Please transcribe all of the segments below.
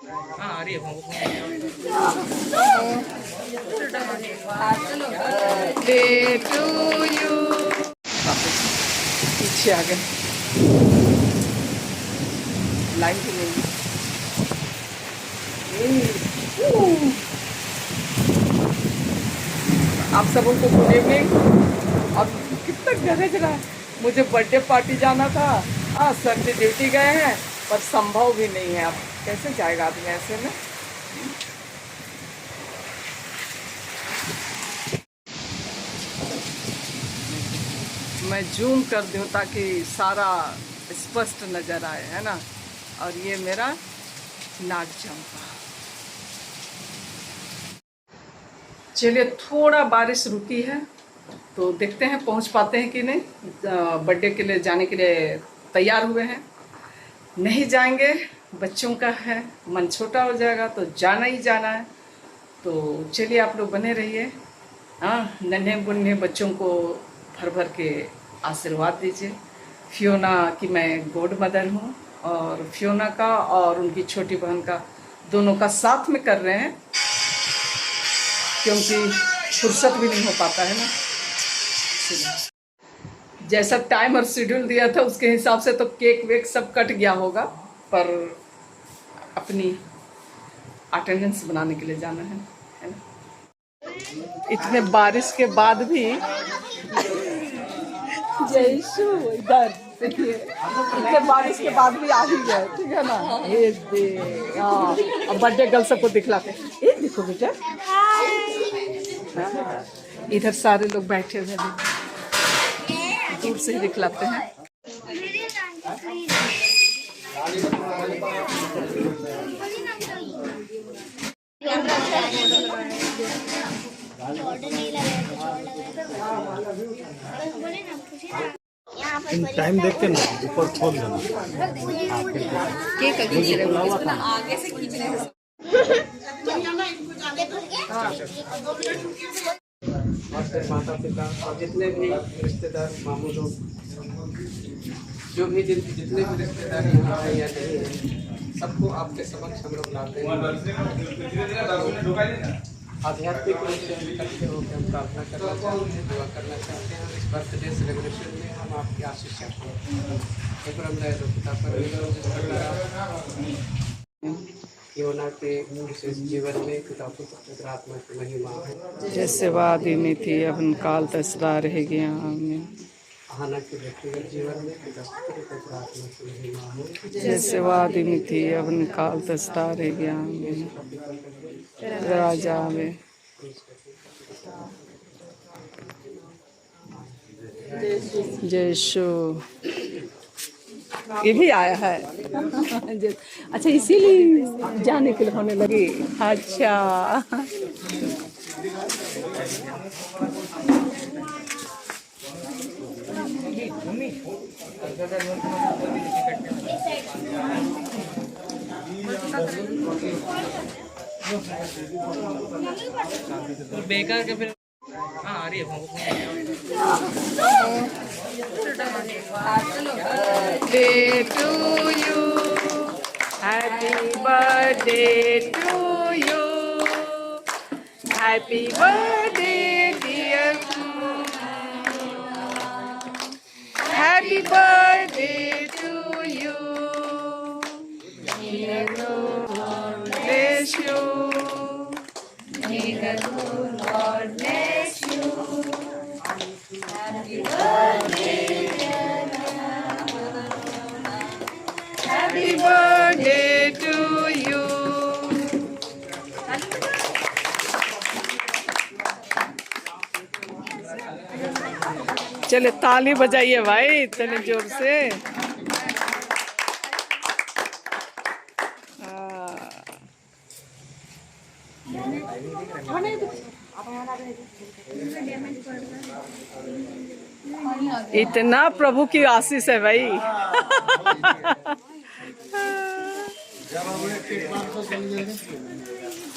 Day to you. पीछे आ गए, line की नहीं। आप सबों को गुड इवनिंग। अब कितना गरज रहा है। मुझे बर्थडे पार्टी जाना था। सर जी ड्यूटी गए हैं, पर संभव भी नहीं है। अब कैसे जाएगा आदमी ऐसे में। मैं जूम कर दूं ताकि सारा स्पष्ट नज़र आए, है ना। और ये मेरा नाग चंपा। चलिए, थोड़ा बारिश रुकी है तो देखते हैं पहुंच पाते हैं कि नहीं। बर्थडे के लिए जाने के लिए तैयार हुए हैं। नहीं जाएंगे, बच्चों का है, मन छोटा हो जाएगा, तो जाना ही जाना है। तो चलिए, आप लोग बने रहिए। नन्हे बुन्हे बच्चों को भर भर के आशीर्वाद दीजिए। फियोना की मैं गॉड मदर हूँ, और फियोना का और उनकी छोटी बहन का दोनों का साथ में कर रहे हैं, क्योंकि फुर्सत भी नहीं हो पाता है ना। जैसा टाइम और शेड्यूल दिया था उसके हिसाब से तो केक वेक सब कट गया होगा, पर अपनी अटेंडेंस बनाने के लिए जाना है ना। इतने बारिश के बाद भी जयशु इधर देखिए, इतने बारिश के बाद भी आ ही गए, ठीक है ना। ये दे, अब बर्थडे गर्ल सबको दिखलाते। ये देखो बेटा, इधर सारे लोग बैठे हुए हैं, दूर से ही दिखलाते हैं। टाइम देख के ना ऊपर खोल देना। केक आगे से खींचने माता पिता और जितने भी रिश्तेदार, मामू लोग, जो भी जितने भी रिश्तेदार यहाँ है या नहीं है, सबको आपके समक्ष हम लोग लाते हैं। आध्यात्मिक रूप से इकट्ठे होकर हम प्रार्थना करना चाहते हैं, दुआ करना चाहते हैं। इस बर्थडे सेलिब्रेशन में हम आपकी आशीष चाहते हैं। योना के विशेष जीवन में पिता पुत्र पवित्र आत्मा की महिमा है। जैसे वादिनी थी अब काल तसरा रह गया। आना के व्यक्तिगत जीवन में पिता पुत्र पवित्र आत्मा की महिमा है। जैसे वादिनी थी अब काल तसरा रह गया। राजा में जयशु ये भी आया है। अच्छा, इसीलिए जाने के लिए होने लगी। अच्छा, बेकार के फिर आ रही है। Birthday to you, happy birthday to you, happy birthday dear, happy birthday to you, may the Lord bless you, may the Lord bless you, happy birthday. Happy birthday to you. चले ताली बजाइए भाई इतने जोर से। इतना प्रभु की आशीष है भाई।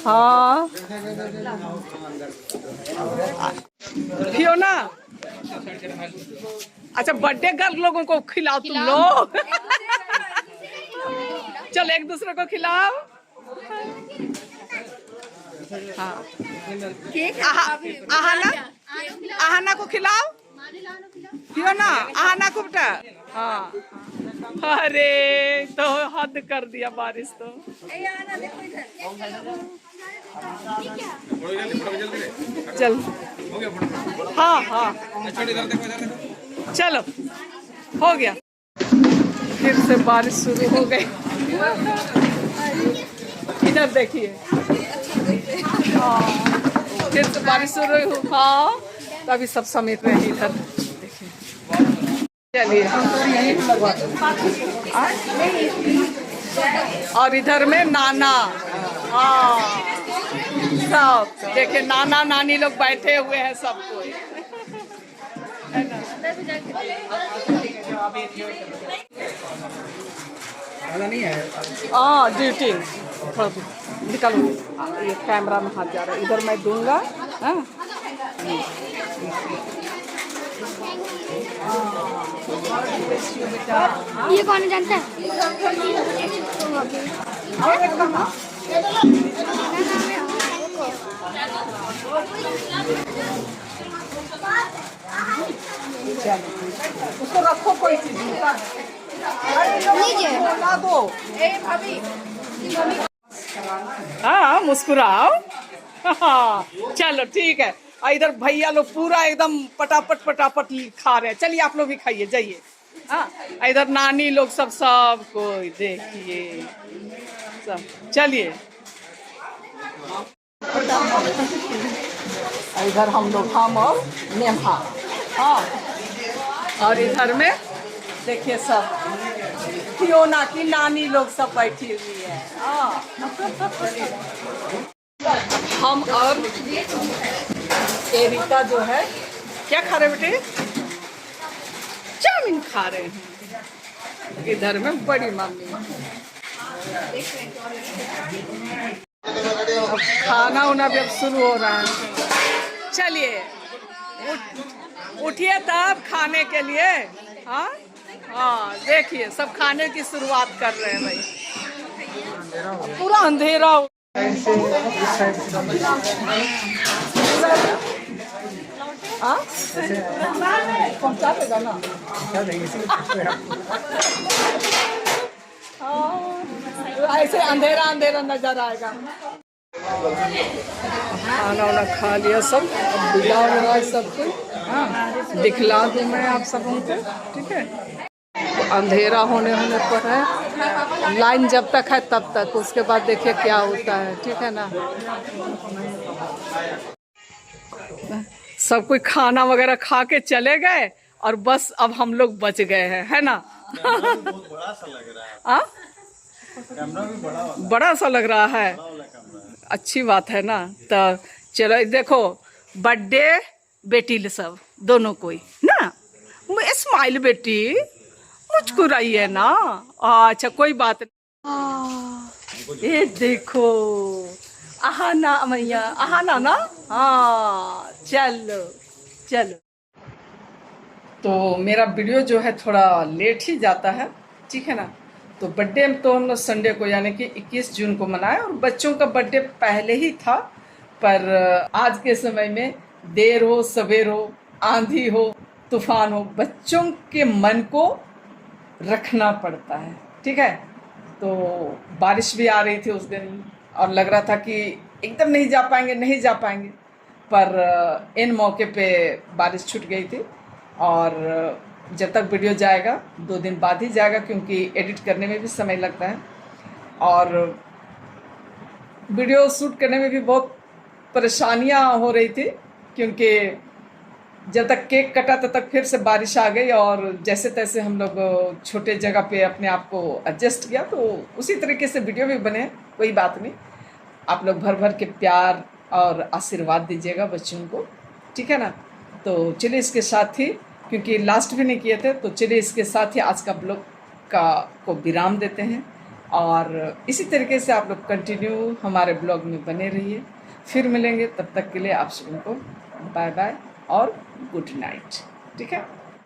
हाँ, फियोना, अच्छा बर्थडे गर्ल लोगों को खिलाओ तुम लोग। चल एक दूसरे को खिलाओ। हाँ आहाना को खिलाओ, क्यों ना आहाना को बेटा। हाँ अरे तो हद कर दिया बारिश तो। चल हाँ हाँ चलो हो गया। फिर से बारिश शुरू हो गई। इधर देखिए, हाँ फिर से बारिश शुरू हुई। हाँ तभी सब समेट रहे हैं इधर देखिए। चलिए और इधर में नाना, हाँ सब देखिए नाना नानी लोग बैठे हुए हैं सब कोई, है ना। हाँ ड्यूटी निकलो, ये कैमरा में हाथ जा रहा है, इधर मैं दूंगा। हाँ ये कौन जानता है? उसको रखो कोई चीज ला दो। हाँ मुस्कुराओ। हाँ चलो ठीक है। इधर भैया लोग पूरा एकदम पटापट पटापट खा रहे हैं। चलिए आप लोग भी खाइए जाइए। हाँ इधर नानी लोग सब कोई देखिए सब। चलिए इधर हम लोग हम और नेहा। हाँ और इधर में देखिए सब फियोना की नानी लोग सब बैठी हुई है। हाँ हम और एरिका जो है क्या खा रहे बेटे, चाउमीन खा रहे हैं। इधर में बड़ी मम्मी अब खाना उना भी अब शुरू हो रहा है। चलिए उठिए तब खाने के लिए। हाँ हाँ देखिए सब खाने की शुरुआत कर रहे हैं भाई। पूरा अंधेरा हो। पहुँचा देगा ना। ऐसे अंधेरा अंधेरा नजर आएगा। खाना वाना खा लिया सब, अब बिला हो रहा है सब कुछ। हाँ दिखला दूँ मैं आप सबों को, ठीक है। तो अंधेरा होने पर है, लाइन जब तक है तब तक, उसके बाद देखिए क्या होता है, ठीक है ना। सब कोई खाना वगैरह खा के चले गए और बस अब हम लोग बच गए हैं, है ना। बहुत बड़ा सा लग रहा है। कैमरा भी बड़ा सा लग रहा है। अच्छी बात है ना। तो चलो देखो बर्थडे बेटी सब दोनों कोई ना, स्माइल बेटी मुस्कुराई है ना। अच्छा कोई बात नहीं। ये देखो आहाना मैया, आहाना ना। हाँ चलो चलो। तो मेरा वीडियो जो है थोड़ा लेट ही जाता है, ठीक है ना। तो बर्थडे तो हम लोग संडे को यानी कि 21 जून को मनाए, और बच्चों का बर्थडे पहले ही था, पर आज के समय में देर हो सवेर हो, आंधी हो तूफान हो, बच्चों के मन को रखना पड़ता है, ठीक है। तो बारिश भी आ रही थी उस दिन और लग रहा था कि एकदम नहीं जा पाएंगे, पर इन मौके पे बारिश छूट गई थी। और जब तक वीडियो जाएगा 2 दिन बाद ही जाएगा, क्योंकि एडिट करने में भी समय लगता है और वीडियो शूट करने में भी बहुत परेशानियां हो रही थी, क्योंकि जब तक केक कटा तब तक फिर से बारिश आ गई और जैसे तैसे हम लोग छोटे जगह पे अपने आप को एडजस्ट किया, तो उसी तरीके से वीडियो भी बने। कोई बात नहीं, आप लोग भर भर के प्यार और आशीर्वाद दीजिएगा बच्चों को, ठीक है ना। तो चलिए इसके साथ ही, क्योंकि लास्ट भी नहीं किए थे, तो चलिए इसके साथ ही आज का ब्लॉग को विराम देते हैं। और इसी तरीके से आप लोग कंटिन्यू हमारे ब्लॉग में बने रहिए। फिर मिलेंगे, तब तक के लिए आप सबको बाय बाय और गुड नाइट, ठीक है।